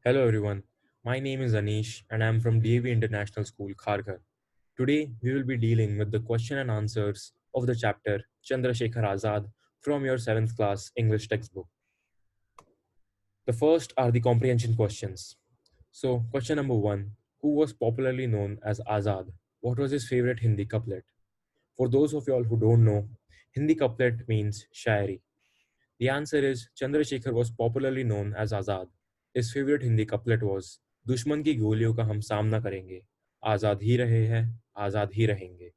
Hello everyone, my name is Anish and I am from DAV International School, Kharghar. Today we will be dealing with the question and answers of the chapter Chandrasekhar Azad from your 7th class English textbook. The first are the comprehension questions. So, question number 1: Who was popularly known as Azad? What was his favorite Hindi couplet? For those of y'all who don't know, Hindi couplet means shairi. The answer is Chandrasekhar was popularly known as Azad. His favorite Hindi couplet was दुश्मन की गोलियों का हम सामना करेंगे, आजाद ही रहे हैं, आजाद ही रहेंगे.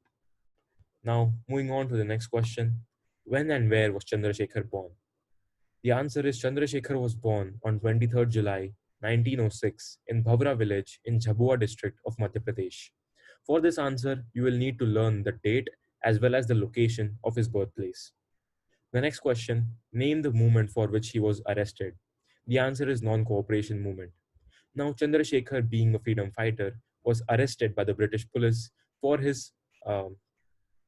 Now, moving on to the next question. When and where was Chandrasekhar born? The answer is Chandrasekhar was born on 23rd July 1906 in Bhavra village in Jhabua district of Madhya Pradesh. For this answer, you will need to learn the date as well as the location of his birthplace. The next question: name the movement for which he was arrested. The answer is non cooperation movement. Now, Chandrasekhar, being a freedom fighter, was arrested by the British police for his um,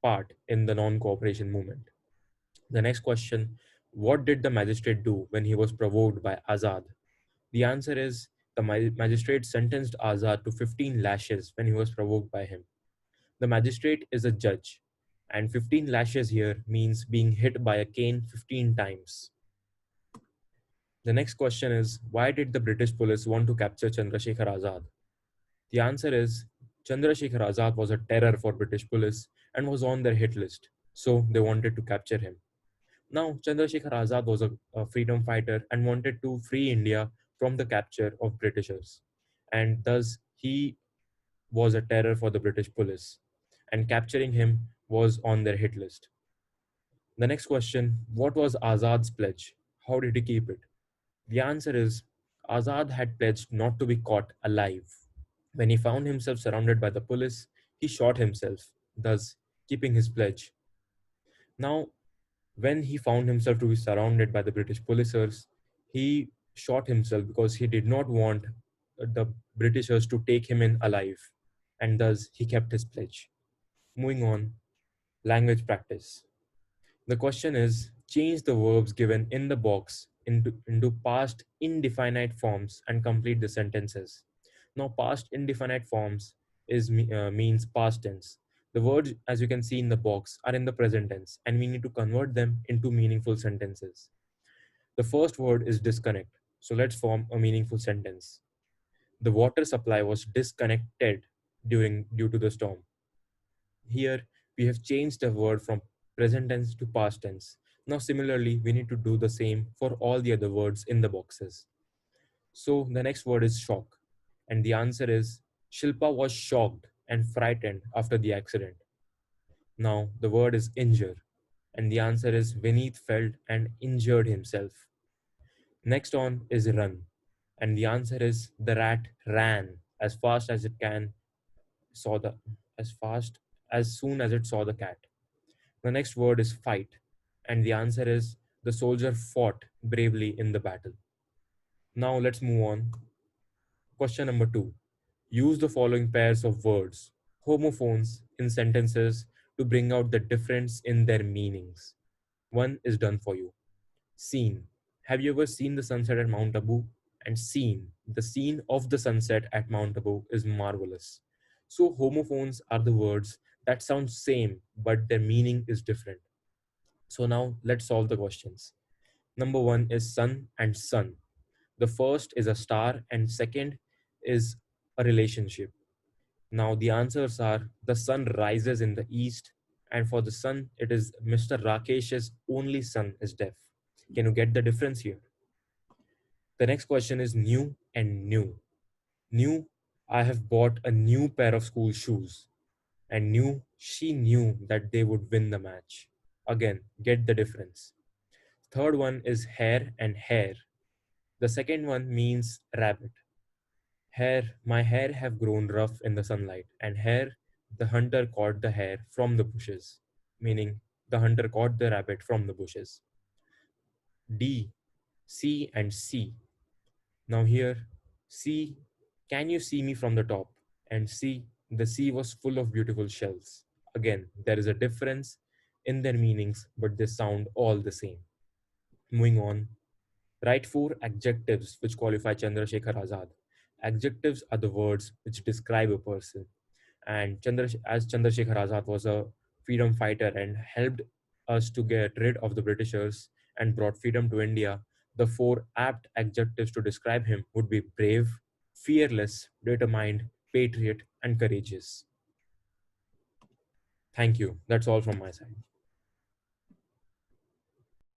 part in the non cooperation movement. The next question: what did the magistrate do when he was provoked by Azad? The answer is the magistrate sentenced Azad to 15 lashes when he was provoked by him. The magistrate is a judge, and 15 lashes here means being hit by a cane 15 times. The next question is: why did the British police want to capture Chandrasekhar Azad? The answer is Chandrasekhar Azad was a terror for British police and was on their hit list, so they wanted to capture him. Now, Chandrasekhar Azad was a freedom fighter and wanted to free India from the capture of Britishers, and thus he was a terror for the British police, and capturing him was on their hit list. The next question: what was Azad's pledge? How did he keep it? The answer is Azad had pledged not to be caught alive. When he found himself surrounded by the police, he shot himself, thus keeping his pledge. Now, when he found himself to be surrounded by the British policers, he shot himself because he did not want the Britishers to take him in alive, and thus he kept his pledge. Moving on, language practice. The question is change the verbs given in the box into past indefinite forms and complete the sentences. Now, past indefinite forms means past tense. The words, as you can see in the box, are in the present tense, and we need to convert them into meaningful sentences. The first word is disconnect. So let's form a meaningful sentence. The water supply was disconnected due to the storm. Here, we have changed the word from present tense to past tense. Now, similarly, we need to do the same for all the other words in the boxes. So, the next word is shock. And the answer is Shilpa was shocked and frightened after the accident. Now, the word is injure. And the answer is Vineet felt and injured himself. Next on is run. And the answer is the rat ran as fast as it can, saw the as fast as soon as it saw the cat. The next word is fight, and the answer is the soldier fought bravely in the battle. Now let's move on. Question number 2. Use the following pairs of words, homophones, in sentences to bring out the difference in their meanings. One is done for you. Seen. Have you ever seen the sunset at Mount Abu? And seen. The scene of the sunset at Mount Abu is marvelous. So homophones are the words that sound same but their meaning is different. So now let's solve the questions. Number 1 is sun and sun. The first is a star and second is a relationship. Now the answers are the sun rises in the east, and for the sun it is Mr. Rakesh's only son is deaf. Can you get the difference here? The next question is new and new. New, I have bought a new pair of school shoes. And new, she knew that they would win the match. Again, get the difference. Third one is hare and hare. The second one means rabbit. Hare, my hair have grown rough in the sunlight. And hare, the hunter caught the hare from the bushes. Meaning, the hunter caught the rabbit from the bushes. D, C and C. Now here, C, can you see me from the top? And C, the sea was full of beautiful shells. Again, there is a difference in their meanings, but they sound all the same. Moving on, Write four adjectives which qualify Chandrasekhar Azad. Adjectives are the words which describe a person. And as Chandrasekhar Azad was a freedom fighter and helped us to get rid of the Britishers and brought freedom to India, the four apt adjectives to describe him would be brave, fearless, determined, patriot, and courageous. Thank you. That's all from my side.